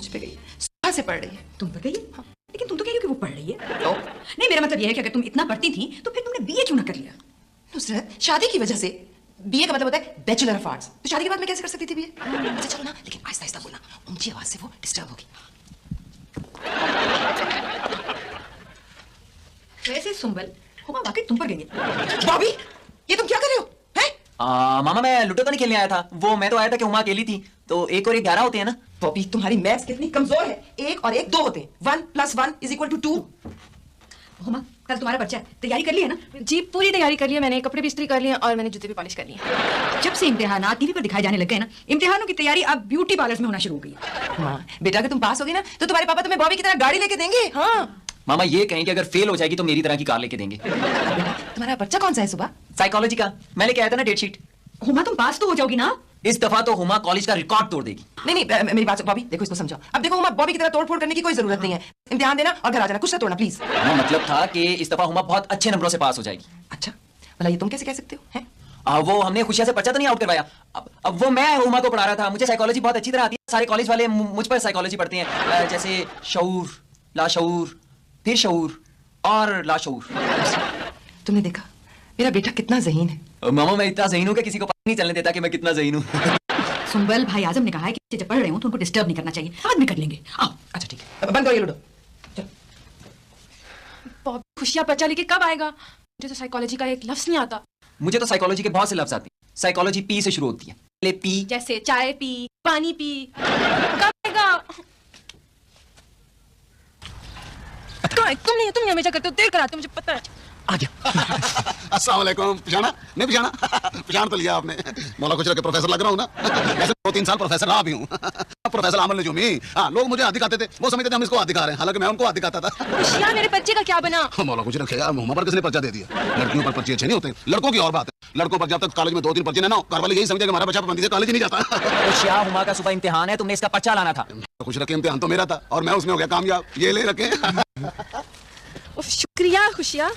पे गई, सुबह से पढ़ रही है। तुम पर गई है? हाँ। लेकिन तुम तो कह रही हो कि वो पढ़ रही है। तो नहीं, मेरा मतलब यह है कि अगर तुम इतना पढ़ती थी तो फिर तुमने बीए क्यों ना कर लिया? नुसरत, शादी की वजह से। बीए का मतलब होता है बैचलर ऑफ आर्ट्स। तो शादी के बाद मैं कैसे कर सकती थी बीए? अच्छा चलो ना, लेकिन आहिस्ता आहिस्ता बोलना, ऊंची आवाज से वो डिस्टर्ब होगी। वैसे सुंबल, हुमा वाकई तुम पर गई है। बॉबी, ये तुम क्या कर रहे हो? मामा मैं लूडो तो नहीं खेलने आया था, वो मैं तो आया था कि हुमा अकेली थी, तो 1 और 1 11 होते हैं ना। बॉबी, तुम्हारी मैथ्स कितनी कमजोर है। 1 और 1 2 होते हैं। 1 + 1 = 2। हुमा, कल तुम्हारा बच्चा है, तैयारी कर ली है ना? जी पूरी तैयारी कर ली है मैंने, कपड़े भी इस्त्री कर लिए और मैंने जूते भी पॉलिश कर लिए। जब से इम्तिहानात टीवी पर दिखाए जाने लग गए ना, इम्तिहानों की तैयारी अब ब्यूटी पार्लर्स में होना शुरू हो गई है। हाँ बेटा, अगर तुम पास होगी ना तो तुम्हारे पापा तुम्हें बॉबी की तरह गाड़ी लेके देंगे। हाँ मामा ये कहें कि अगर फेल हो जाएगी तो मेरी तरह की कार लेके देंगे। तुम्हारा बच्चा कौन सा है सुबह? साइकोलॉजी का, मैं लेके आया था ना डेट शीट। हुमा तुम पास तो हो जाओगी ना? इस दफा तो हुमा कॉलेज का रिकॉर्ड तोड़ देगी। नहीं मेरी बात बॉबी, देखो इसको समझाओ। अब देखो हुमा, बॉबी की तरह तोड़फोड़ करने की कोई जरूरत नहीं है। इम्तिहान देना और घर आ जाना, कुछ ना तोड़ना प्लीज। मतलब था कि इस दफा हुमा बहुत अच्छे नंबरों से पास हो जाएगी। अच्छा भला ये तुम कैसे कह सकते हो? हैं? वो हमने खुशियां से पर्चा तो नहीं आउट करवाया। अब वो मैं हुमा को पढ़ा रहा था, मुझे साइकोलॉजी बहुत अच्छी तरह आती है। सारे कॉलेज वाले मुझ पर साइकोलॉजी पढ़ते हैं, जैसे शऊर, लाशऊर, फिर शऊर और लाशऊर। तुमने देखा मेरा बेटा कितना ज़हीन है। मामा मैं इतना ज़हीन हूं कि किसी को पता नहीं चलने देता कि मैं कितना ज़हीन हूं। सुंबल, भाई आजम ने कहा है कि जब पढ़ रहे हो तो उनको डिस्टर्ब नहीं करना चाहिए। बाद में कर लेंगे। आओ। अच्छा ठीक है, बंद करो ये लूडो। खुशियां पर्चा लेके कब आएगा? मुझे तो साइकोलॉजी का एक लफ्ज नहीं आता। मुझे तो साइकोलॉजी के बहुत से लफ्ज आते हैं। साइकोलॉजी पी से शुरू होती है। पहले पी जैसे चाय पी, पानी पी। कब आएगा? तुम हमेशा करते हो, देर कराते हो, मुझे पता है। आ गया। अस्सलाम वालेकुम। पिछाना नहीं पिछाना, पिछान तो लिया आपने। मौला कुछ के प्रोफेसर लग रहा हूँ ना, वैसे 2-3 साल प्रोफेसर रहा भी हूँ। प्रोफेसर आमल नजूमी। हाँ, लोग मुझे आदि खाते थे, वो समझते थे हम इसको आदि खा रहे हैं, हालांकि मैं उनको आदि खाता था। खुशियां, मेरे बच्चे का क्या बना? मौला कुछ रखे यार, मुहम्मद पर किसने पर्चा दे दिया? लड़कियों पर पर्चे अच्छे नहीं होते, लड़कों की और बात है। लड़कों पर जब तक कॉलेज में 2-3 पर्चे ना हो, घर वाले यही समझे कि हमारा बच्चा पाबंदी से कॉलेज नहीं जाता। खुशियां, हुमा का सुबह इम्तिहान है, तुमने इसका पर्चा लाना था। कुछ रखे इम्तिहान तो मेरा था और मैं उसमें हो गया कामयाब। ये ले रखे। शुक्रिया खुशियां।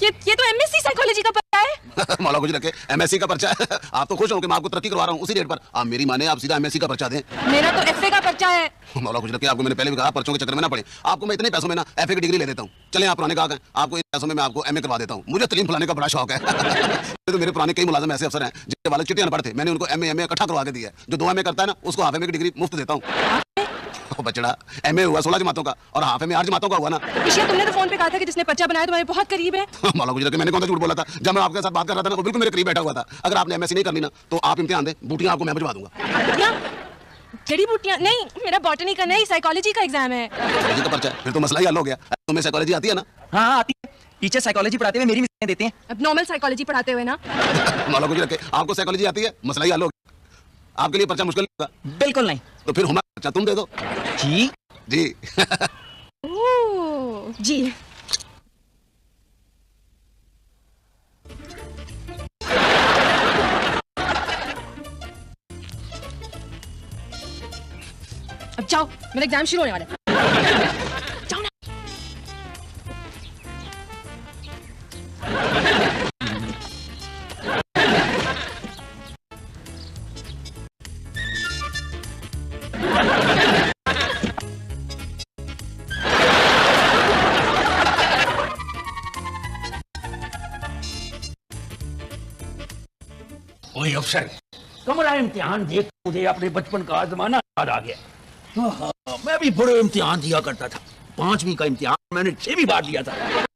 ये तो एमएससी साइकोलॉजी का पर्चा है। मौला कुछ रखे एमएससी का पर्चा है। आप तो खुश हो कि मैं आपको तरक्की करवा रहा हूँ उसी रेट पर। आप मेरी माने, आप सीधा एमएससी का पर्चा दें। मेरा तो एफए का पर्चा है। मौला कुछ रखे, आपको मैंने पहले भी कहा पर्चों के चक्कर में ना पड़े। आपको मैं इतने पैसों में ना एफए की डिग्री ले देता हूँ। चलें आप पुराने कहा आपको इन पैसों में मैं आपको एमए करवा देता हूँ। मुझे तलीम फुलाने का बड़ा शौक है। तो मेरे पुराने कई मुलाजिम ऐसे अफसर हैं जिनके वाले चिट्ठियां पढ़े थे, मैंने उनको एमए इकट्ठा करवा के दिया है। जो 2 एमए करता है ना, उसको हाफ एमए की डिग्री मुफ्त देता हूँ। बचड़ा एमए हुआ 16 जमातों का और हाफ एमए 8 जमातों का हुआ ना। खुशियां, तुमने तो फोन पे कहा था कि जिसने पर्चा बनाया तुम्हारे बहुत करीब है। मौला गुजर के मैंने कौन सा झूठ बोला था? जब मैं आपके साथ बात कर रहा था ना, वो बिल्कुल मेरे करीब बैठा हुआ था। अगर आपने एमएससी नहीं करनी ना तो आप इम्तिहान दें, बूटियां आपको मैं भिजवा दूंगा। जड़ी बूटियां नहीं, मेरा बॉटनी का नहीं, साइकोलॉजी का एग्जाम है। साइकोलॉजी का पर्चा है, फिर तो मसला ही हल हो गया। तुम्हें साइकोलॉजी आती है ना? हाँ आती है। टीचर साइकोलॉजी पढ़ाते हुए मेरी मिसालें देते हैं। अब नॉर्मल साइकोलॉजी पढ़ाते हुए ना। मौला गुजर के आपको साइकोलॉजी आती है, मसला ही हल हो गया। आपके लिए पर्चा मुश्किल होगा? बिल्कुल नहीं। तो फिर हमारा पर्चा तुम दे दो। जी जी। जी अब जाओ, मेरा एग्जाम शुरू होने वाला है। जाओ ना। ओए अफसर, कमरा इम्तिहान देख मुझे अपने बचपन का जमाना याद आ गया। मैं भी बड़े इम्तिहान दिया करता था। 5वीं का इम्तिहान मैंने 6वीं बार दिया था।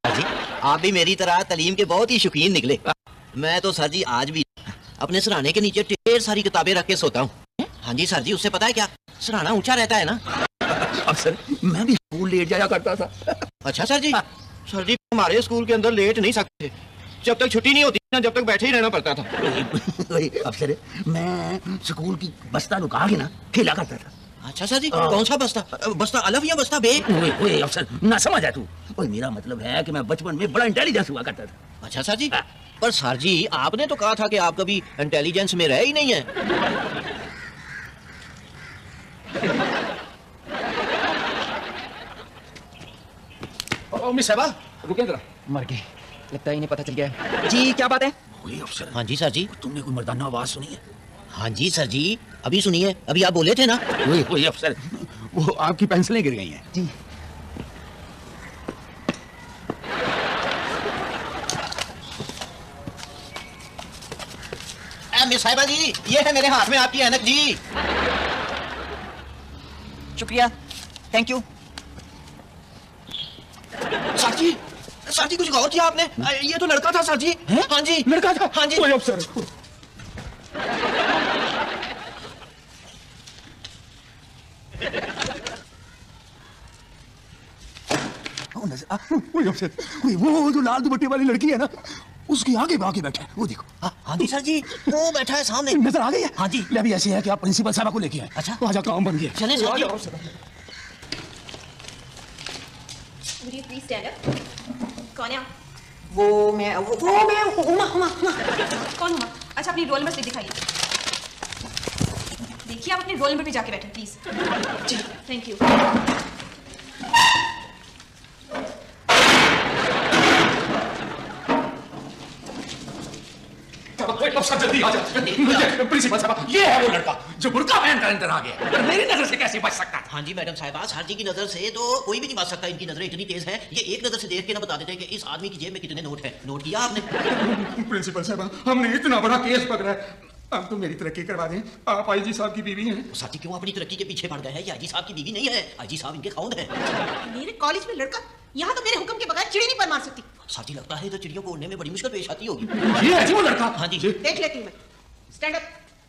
जी, आप भी मेरी तरह तालीम के बहुत ही शौकीन निकले। मैं तो सर जी आज भी अपने सराहने के नीचे ढेर सारी किताबें रख के सोता हूँ। हाँ जी सर जी, उससे पता है क्या, सराहना ऊंचा रहता है ना। अफसर, मैं भी स्कूल लेट जाया करता था। अच्छा सर जी। सर जी, हमारे स्कूल के अंदर लेट नहीं सकते, जब तक छुट्टी नहीं होती ना, जब तक बैठे ही रहना पड़ता था। अफसर, मैं स्कूल की बस्ता लुका के ना खेला करता था। अच्छा सर जी, कौन सा बस्ता? बस्ता अलफ या बस्ता बे? ओए अफसर, ना समझ आ तू। ओए मेरा मतलब है कि मैं बचपन में बड़ा इंटेलिजेंस हुआ करता था। अच्छा सर जी। पर सर जी, आपने तो कहा था कि आप कभी इंटेलिजेंस में रहे ही नहीं है। मिस साहबा, रुकिए जरा। मर गए, लगता है इन्हें पता चल गया है। जी क्या बात है? ओए अफसर। हाँ जी सर जी। तुमने कोई मर्दाना आवाज सुनी है? हाँ जी सर जी, अभी सुनिए, अभी आप बोले थे ना। वही अफसर, वो आपकी पेंसिलें गिर गई हैं। जी। मिस साहिबा जी, ये है मेरे हाथ में आपकी ऐनक जी। शुक्रिया, थैंक यू। सर जी कुछ गौर किया आपने? ये तो लड़का था सर जी। हाँ जी, लड़का था। हाँ जी। वही अफसर। वही अफसर, वो जो लाल दुपट्टे वाली लड़की है ना, उसके आगे बैठा है, वो देखो। हाँ जी सर जी, वो बैठा है सामने। नजर आ गई है? हाँ जी। ले अभी ऐसे है कि आप प्रिंसिपल साहब को लेके आए। अच्छा। वहाँ जाकर काम बन गया। चलें sir ji. Would you please stand up? कौन है आप? वो मैं उमा। कौन हुआ? अच्छा अपनी रोल नंबर स्लिप दिखाइए। देखिए आप अपने रोल नंबर पे जाके बैठे प्लीज। Ji thank you. अफसर जल्दी आ जा। प्रिंसिपल साहब, ये है वो लड़का जो बुर्का पहनकर अंदर आ गया। पर मेरी नजर से कैसे बच सकता था? हाँ जी मैडम साहिबा, सर जी की नजर से तो कोई भी नहीं बच सकता। इनकी नजरें इतनी तेज है, ये एक नजर से देख के ना बता देते हैं कि इस आदमी की जेब में कितने नोट है। नोट किया आपने? प्रिंसिपल साहब, हमने इतना बड़ा केस पकड़ा है, आप तो मेरी तरक्की करवा दें। आप आईजी साहब की बीवी हैं। सर जी क्यों अपनी तरक्की के पीछे पड़ गए हैं? ये आईजी साहब की बीवी नहीं है, आईजी साहब इनके खाउंद है। मेरे कॉलेज में लड़का, यहाँ तो मेरे हुक्म के बगैर चिड़ी नहीं पर मार सकती। सर जी लगता है तो चिड़ियों को उड़ने में बड़ी मुश्किल पेश आती होगी। ये है जी वो लड़का। हाँ जी। देख लेती हूँ मैं। Stand up.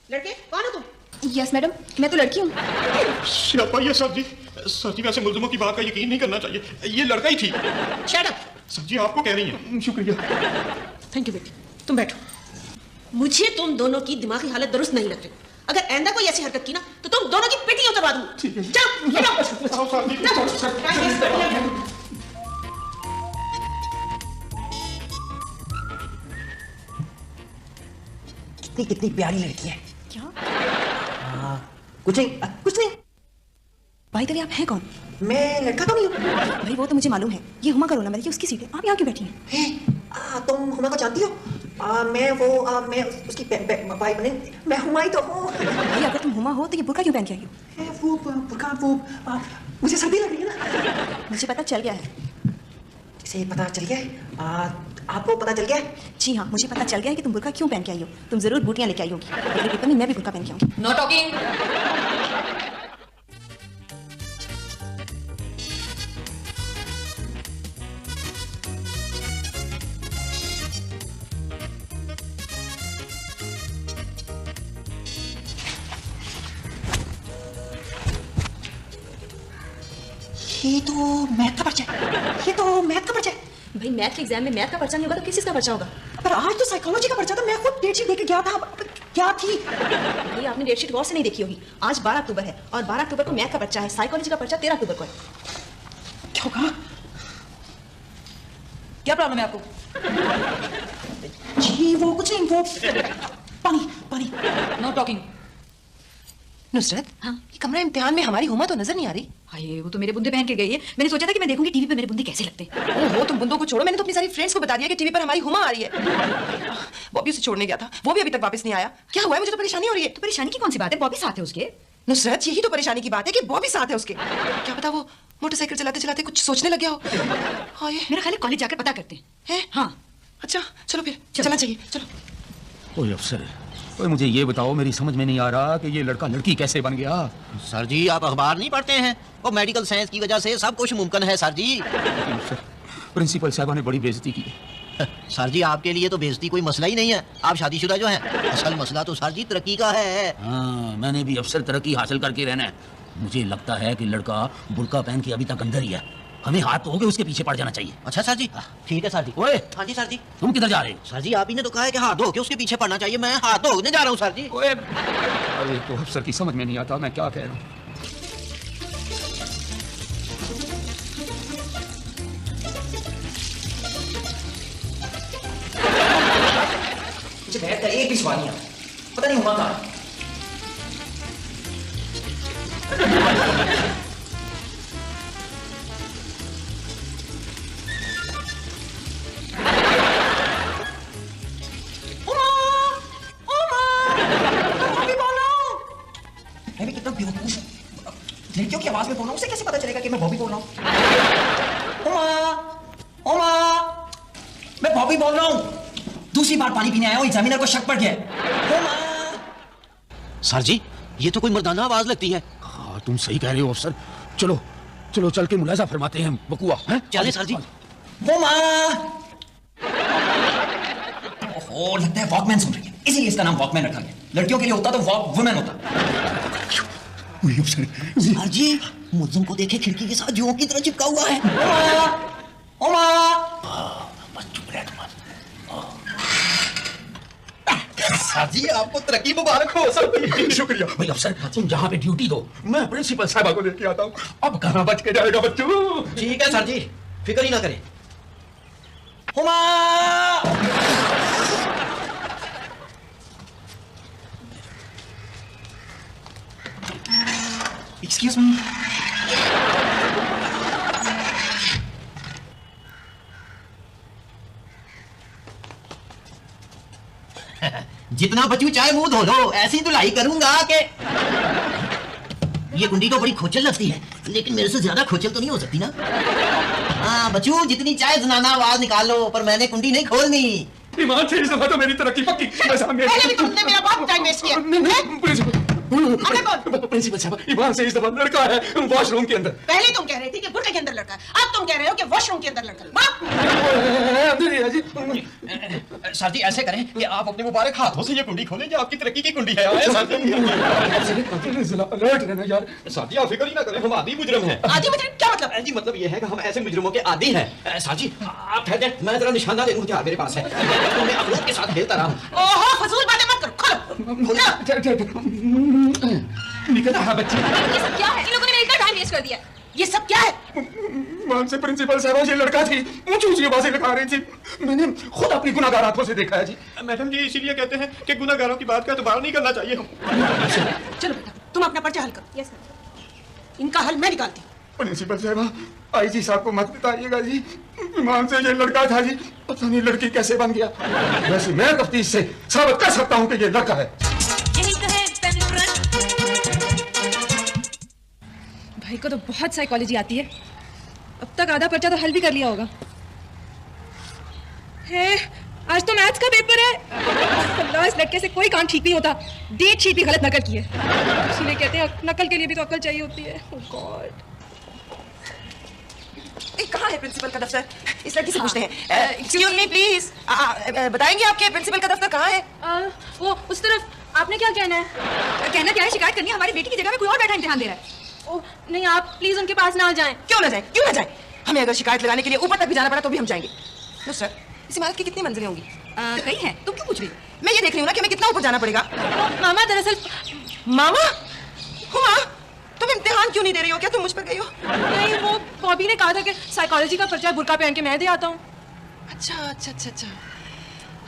लड़के कौन हो तुम? यस मैडम, मैं तो लड़की हूँ। सियापा ये सर जी वैसे मुल्जिमों की बात का यकीन नहीं करना चाहिए। ये लड़का ही थी। Shut up. सर जी आपको कह रही हैं। शुक्रिया। थैंक यू बेटी, तुम बैठो। मुझे तुम दोनों की दिमागी हालत दुरुस्त नहीं लग रही। अगर आइंदा कोई ऐसी हरकत की ना तो तुम दोनों की पिटी उतरवा दूंगी। जाओ, कितनी प्यारी लड़की है। क्या? कुछ नहीं। भाई तभी आप हैं कौन? मैं लड़का तो नहीं हूँ। भाई वो तो मुझे मालूम है, ये हुमा का रोल नंबर है, ये उसकी सीट है। आप यहाँ क्यों बैठी हैं? तुम हुमा को जानती हो? मैं उसकी भाई बहन, मैं हुमा ही तो हूँ। भाई अगर तुम हुमा हो तो ये बुर्का क्यों पहन के आई हो? वो मुझे सर्दी लग रही है ना। मुझे पता चल गया है। इसे पता चल गया है? आपको पता चल गया है? जी हाँ, मुझे पता चल गया है कि तुम बुर्का क्यों पहन के आई हो। तुम जरूर बूटियां लेके आई होगी। अगले पेपर में मैं भी बुर्का पहन के आऊंगी। Know talking. ये तो मैथ का पर्चा है। भाई मैथ के एग्जाम में मैथ का पर्चा नहीं होगा तो किस चीज का पर्चा होगा? पर आज तो साइकोलॉजी का पर्चा था। मैं खुद डेटशीट लेके गया था। क्या थी? भाई आपने डेटशीट गौर से नहीं देखी होगी। आज 12 अक्टूबर है और 12 अक्टूबर को मैथ का पर्चा है। साइकोलॉजी का पर्चा 13 अक्टूबर को है। क्या होगा? क्या प्रॉब्लम है आपको? जी वो कुछ नहीं, वो पानी। Know talking. नुसरत, हाँ? ये कमरा इम्तिहान में हमारी हुमा तो नजर नहीं आ रही। हाय वो तो मेरे बुंदे पहन के गई है। मैंने सोचा था कि मैं देखूंगी टीवी पे मेरे बुंदे कैसे लगते हैं। ओहो, तुम बुंदों को छोड़ो, मैंने तो अपनी सारी फ्रेंड्स को बता दिया कि टीवी पर हमारी हुमा आ रही है। बॉबी उसे छोड़ने गया था, वो भी अभी तक वापस नहीं आया। क्या हुआ है? मुझे तो परेशानी हो रही है। तो परेशानी की कौन सी बात है? बॉबी साथ है उसके। नुसरत, यही तो परेशानी की बात है कि बॉबी साथ है उसके। क्या पता वो मोटरसाइकिल चलाते चलाते कुछ सोचने लग गया हो। हाँ, ये मेरा ख्याल है कॉलेज जाकर पता करते हैं। हाँ अच्छा, चलो फिर चलना चाहिए। चलो। ओए अफसर, ओए मुझे ये बताओ, मेरी समझ में नहीं आ रहा कि ये लड़का लड़की कैसे बन गया। सर जी आप अखबार नहीं पढ़ते हैं? और मेडिकल साइंस की वजह से सब कुछ मुमकिन है सर जी। प्रिंसिपल साहब ने बड़ी बेइज्जती की। सर जी आपके लिए तो बेइज्जती कोई मसला ही नहीं है। आप शादीशुदा जो हैं। असल मसला तो सर जी तरक्की का है। हाँ, मैंने भी अफसर तरक्की हासिल करके रहना है। मुझे लगता है कि लड़का बुर्का पहन के अभी तक अंदर ही है। हमें हाथ धो के उसके पीछे पड़ जाना चाहिए। अच्छा सर जी, ठीक है सर जी। ओए हाँ जी सर जी। तुम किधर जा रहे हो? सर जी आप ही ने तो कहा है कि हाथ धो के उसके पीछे पड़ना चाहिए। मैं हाथ धोने जा रहा हूँ सर जी। ओए, अरे तो अफसर की समझ में नहीं आता मैं क्या कह रहा हूँ। मुझे मैथ का एक भी सवाल नहीं आता। पता नहीं हुआ कहाँ है। लड़कियों की आवाज में बोल रहा हूँ, उसे कैसे पता चलेगा कि मैं बॉबी बोल रहा हूँ? ओमा, मैं बॉबी बोल रहा हूँ। दूसरी बार पानी पीने आया हूँ, एग्जामिनर को शक पड़ गया। सर जी, ये तो कोई मर्दाना आवाज लगती है। हाँ, तुम सही कह रहे हो अफसर। चलो चलो चल के मुलाजा फरमाते हैं बकुआ। हैं? चले सर जी। ओमा, ओहो, लगता है वॉकमैन सुन रही है, इसीलिए इसका नाम वॉकमैन रखा गया। लड़कियों के लिए होता तो वॉक वुमेन होता। सर जी, मुल्जिम को देखे खिड़की के साथ जुओं की तरह चिपका हुआ है। ओमा, बस चुप रह तुम। सर जी, आपको तरक्की मुबारक हो। सर शुक्रिया भाई अफसर, तुम जहाँ पे ड्यूटी दो मैं प्रिंसिपल साहिबा को लेके आता हूँ। अब कहाँ बच के जाएगा बच्चों? ठीक है सर जी, फिक्र ही ना करें। Excuse me. जितना बच्चू चाहे मुंह धो लो, ऐसी धुलाई करूंगा कि ये कुंडी तो बड़ी खोचल लगती है, लेकिन मेरे से ज्यादा खोचल तो नहीं हो सकती ना। हाँ बच्चू, जितनी चाहे जनाना आवाज निकाल लो, पर मैंने कुंडी नहीं खोलनी। ईमान से इस दफा तो मेरी तरक्की पक्की। पहले भी तुमने मेरा बहुत टाइम वेस्ट किया। प्रिंसिपल साहब, ईमान से इस दफा लड़का है वॉशरूम के अंदर। पहले तुम कह रहे थे कि बुर्के के अंदर लड़का है, अब तुम कह रहे हो कि वॉशरूम के अंदर लड़का है। सर जी ऐसे करें कि आप अपने मुबारक हाथों से ये कुंडी खोलें, जो आपकी तरक्की की कुंडी है। अलर्ट रहना यार। सर जी आप फिक्र ही ना करें, हम आदि मुजरिम हैं। आदि मुजरिम क्या मतलब है? जी मतलब ये है कि हम ऐसे मुजरिमों के आदी हैं। सर जी आप ठहर जाएं, मैं जरा निशाना दे दूं, क्या मेरे पास है। मैं अखलाक के साथ खेलता रहा हूं। ओहो, फजूल बातें मत करो, खोलो। निकला है बच्चे। ये सब क्या है? इन लोगों ने मेरा इतना टाइम वेस्ट कर दिया। ये सब क्या है? मान से प्रिंसिपल साहब, ये लड़का थी, ऊंची ऊंची आवाजें लगा रही थी। मैंने खुद अपनी गुनाहगार आंखों से देखा है जी। मैडम जी इसीलिए कहते हैं कि गुनाहगारों की बात का एतबार नहीं करना चाहिए। चलो बेटा, तुम अपना पर्चा हल करो। Yes sir. इनका हल मैं निकालती हूँ। प्रिंसिपल साहब, आईजी साहब को मत बताइएगा जी। ईमान से ये लड़का था जी, पता नहीं लड़की कैसे बन गया। वैसे मैं तफ्तीश से साबित कर सकता हूँ कि ये लड़का है। यही तो है भाई को तो बहुत साइकोलॉजी आती है। अब तक आधा पर्चा तो हल भी कर लिया होगा। है आज तो मैथ्स का पेपर है। अल्लाह, इस लड़के से कोई काम ठीक नहीं होता। डेट शीट भी गलत नकल की है, इसलिए कहते हैं नकल के लिए भी तो अकल चाहिए होती है। ओह गॉड, कहाँ है प्रिंसिपल का दफ्तर? इस लड़की से पूछते हैं। एक्सक्यूज मी प्लीज, बताएंगे आपके प्रिंसिपल का दफ्तर कहाँ है? वो उस तरफ। आपने क्या कहना है? कहना क्या है, शिकायत करनी है। हमारी बेटी की जगह में कोई और बैठा इम्तिहान दे रहा है। ओह नहीं, आप प्लीज उनके पास ना जाएं। क्यों ना जाए, क्यों ना जाए? हमें अगर शिकायत लगाने के लिए ऊपर तक भी जाना पड़ा तो भी हम जाएंगे। नो सर, इस इमारत की कितनी मंजिलें होंगी? कई हैं। तुम क्यों पूछ रही? मैं ये देख रही हूँ ना कि हमें कितना ऊपर जाना पड़ेगा। मामा दरअसल। मामा, हुमा, तुम इम्तिहान क्यों नहीं दे रही हो? क्या तुम मुझ पर गई हो? नहीं, वो बॉबी ने कहा था कि साइकोलॉजी का पर्चा बुर्का पहन के मैं दे आता हूँ। अच्छा अच्छा अच्छा अच्छा।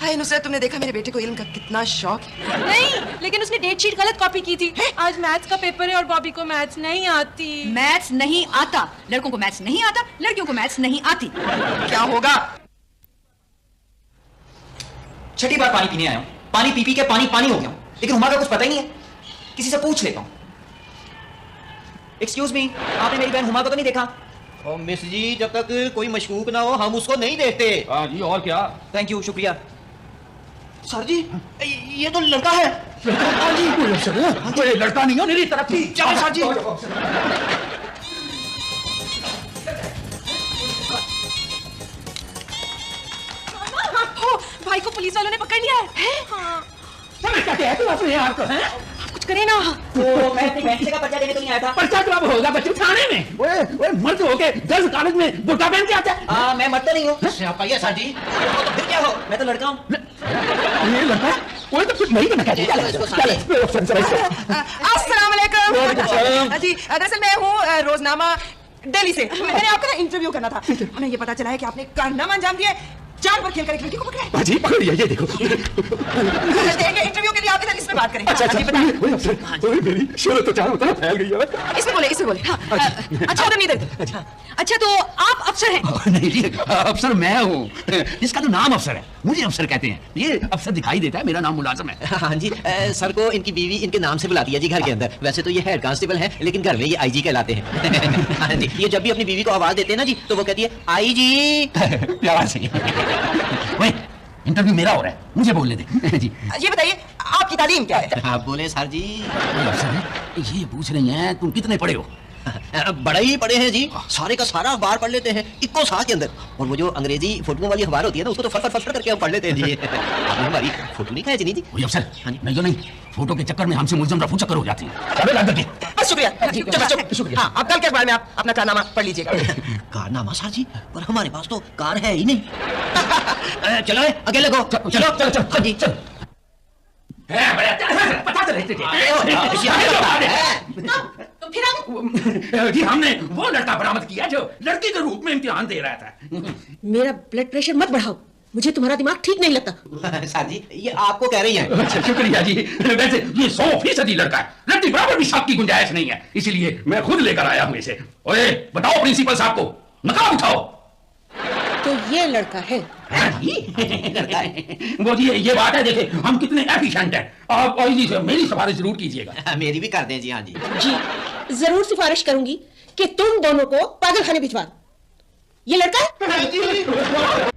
हाय नुसरत, तुमने देखा मेरे बेटे को इल्म का कितना शौक है। नहीं, लेकिन उसने डेट शीट गलत कॉपी की थी। आज मैथ्स का पेपर है और बॉबी को मैथ्स नहीं आती। मैथ्स नहीं आता। लड़कों को मैथ्स नहीं आता, लड़कियों को मैथ्स नहीं आती। क्या होगा? छठी बार पानी पीने आया हूँ, पानी पी पी के पानी पानी हो गया हूँ, लेकिन हुमा का कुछ पता ही नहीं है। किसी से पूछ लेता हूँ। एक्सक्यूज मी, आपने मेरी बहन हुमा को तो नहीं देखा? और मिस जी, जब तक कोई मशकूक ना हो हम उसको नहीं देखते। हाँ जी, और क्या? थैंक यू, शुक्रिया। सर जी ये तो लड़का है। हाँ जी, कोई अफसर है? तो ये लड़का नहीं हो, मेरी तरक्की। चलो सर जी। भाई को पुलिस वालों ने पकड़ लिया है। हाँ। क्या कहते हो अपने आप को? हैं? कुछ करे ना। तो मैं अपनी बहन से का पर्चा देने तो नहीं आया था। पर्चा कब होगा बच्चे? थाने में। ओए मर्द होके गर्ल्स कॉलेज में बुर्का पहन के आता है। मैं मरता नहीं हूँ। सियापाइया सर जी। फिर क्या हो? मैं तो लड़का हूँ। ये लड़का कोई तो कुछ नहीं बना। अस्सलाम वालेकुम जी, दरअसल मैं हूँ रोजनामा दिल्ली से। मैंने आपका ना इंटरव्यू करना था। हमें ये पता चला है कि आपने कारनामा अंजाम दिया है। जान पर खेल कर एक लड़की को पकड़ा है। हाँ जी पकड़ लिया, ये देखो। इंटरव्यू के लिए आप इधर इसमें बात करें। अच्छा हाँ जी, बताइए। ओए अफसर, ओए मेरी शोहरत तो चारों तरफ फैल गई है। इसमें बोले हाँ। अच्छा उधर नहीं इधर। हाँ। अच्छा तो आप अफसर हैं? नहीं जी, अफसर मैं हूँ, इसका तो नाम अफसर है, मुझे अफसर कहते हैं। ये अफसर दिखाई देता है, मेरा नाम मुलाजिम है। हाँ जी, सर को इनकी बीवी इनके नाम से बुलाती है जी घर के अंदर। वैसे तो ये हेड कांस्टेबल है, लेकिन घर में ये आईजी कहलाते हैं। हाँ जी, ये जब भी अपनी बीवी को आवाज देते हैं ना जी, तो वो कहती है आई जी। प्यार से। ओए, इंटरव्यू मेरा हो रहा है, मुझे बोलने दे। जी ये बताइए आपकी तालीम क्या है? आप बोले सर जी। अफसर ये पूछ रही हैं तुम कितने पढ़े हो? बड़े ही पढ़े हैं जी, सारे का सारा अखबार पढ़ लेते हैं इक्को साथ के अंदर। और वो जो अंग्रेजी फोटोओं वाली अखबार होती है ना, उसको तो फट करके हम पढ़ लेते हैं जी। आपने हमारी फोटो नहीं खाई जी? जी ओए अफसर, हाँ जी। नहीं तो नहीं, फोटो के चक्कर में हमसे मुलजम रफू चक्कर हो जाती है। चलो लग गए। बस शुक्रिया। शुक्रिया। हाँ, अब कल के अखबार में आप अपना कारनामा पढ़ लीजिएगा। कारनामा सर जी, पर हमारे पास तो कार है ही नहीं। चलो अकेले को, चलो हाँ जी चलो। पता तो रहते थे। तो फिर हम जी हमने वो लड़का बरामद किया जो लड़की के रूप में इम्तिहान दे रहा था। मेरा ब्लड प्रेशर मत बढ़ाओ, मुझे तुम्हारा दिमाग ठीक नहीं लगता। सर जी ये आपको कह रही है। अच्छा शुक्रिया जी। वैसे ये 100% लड़का है, लड़की बराबर भी शक की गुंजाइश नहीं है, इसीलिए मैं खुद लेकर आया हूँ इसे। ओए बताओ प्रिंसिपल साहब को, नकाब उठाओ। तो ये लड़का है? वो जी ये बात है, देखे हम कितने एफिशिएंट हैं। आप मेरी सिफारिश जरूर कीजिएगा। मेरी भी कर दें जी। हाँ जी जी जरूर सिफारिश करूंगी कि तुम दोनों को पागल खाने भिजवा दो। ये लड़का है?